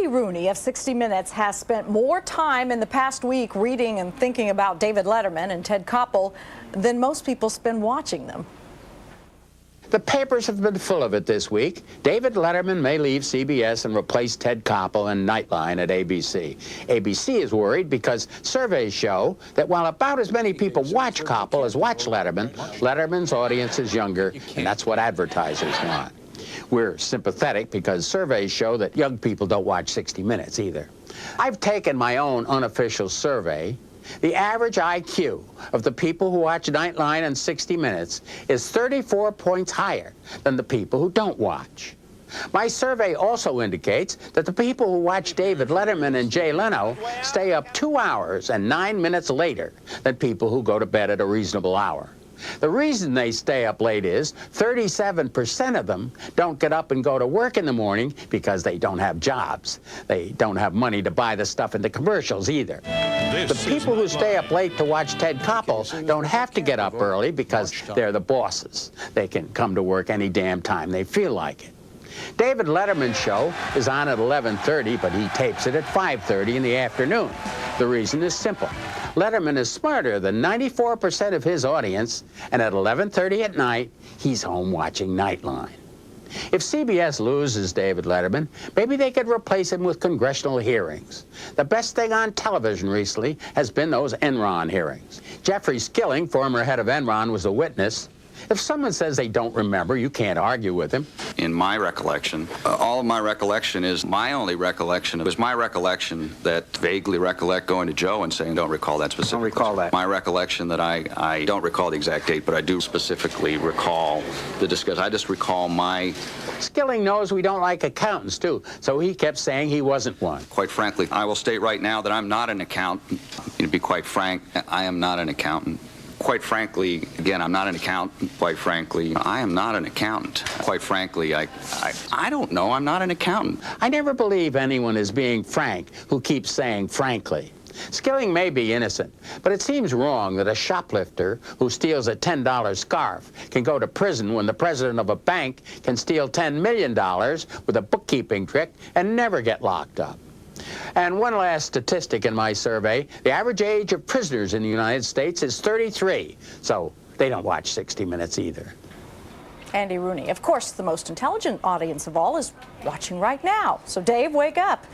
Andy Rooney of 60 Minutes has spent more time in the past week reading and thinking about David Letterman and Ted Koppel than most people spend watching them. The papers have been full of it this week. David Letterman may leave CBS and replace Ted Koppel and Nightline at ABC. ABC is worried because surveys show that while about as many people watch Koppel as watch Letterman, Letterman's audience is younger, and that's what advertisers want. We're sympathetic because surveys show that young people don't watch 60 Minutes either. I've taken my own unofficial survey. The average IQ of the people who watch Nightline and 60 Minutes is 34 points higher than the people who don't watch. My survey also indicates that the people who watch David Letterman and Jay Leno stay up 2 hours and 9 minutes later than people who go to bed at a reasonable hour. The reason they stay up late is 37% of them don't get up and go to work in the morning because they don't have jobs. They don't have money to buy the stuff in the commercials either. The people who stay up late to watch Ted Koppel don't have to get up early because they're the bosses. They can come to work any damn time they feel like it. David Letterman's show is on at 11:30, but he tapes it at 5:30 in the afternoon. The reason is simple. Letterman is smarter than 94% of his audience, and at 11:30 at night, he's home watching Nightline. If CBS loses David Letterman, maybe they could replace him with congressional hearings. The best thing on television recently has been those Enron hearings. Jeffrey Skilling, former head of Enron, was a witness. If someone says they don't remember, you can't argue with him. In my recollection, all of my recollection is my only recollection. It was my recollection that vaguely recollect going to Joe and saying, don't recall that specifically. Don't recall that. My recollection that I don't recall the exact date, but I do specifically recall the discussion. I just recall my... Skilling knows we don't like accountants, too, so he kept saying he wasn't one. Quite frankly, I will state right now that I'm not an accountant. To be quite frank, I am not an accountant. Quite frankly, again, I'm not an accountant. Quite frankly, I am not an accountant. Quite frankly, I don't know. I'm not an accountant. I never believe anyone is being frank who keeps saying frankly. Skilling may be innocent, but it seems wrong that a shoplifter who steals a $10 scarf can go to prison when the president of a bank can steal $10 million with a bookkeeping trick and never get locked up. And one last statistic in my survey, the average age of prisoners in the United States is 33, so they don't watch 60 Minutes either. Andy Rooney. Of course, the most intelligent audience of all is watching right now. So, Dave, wake up.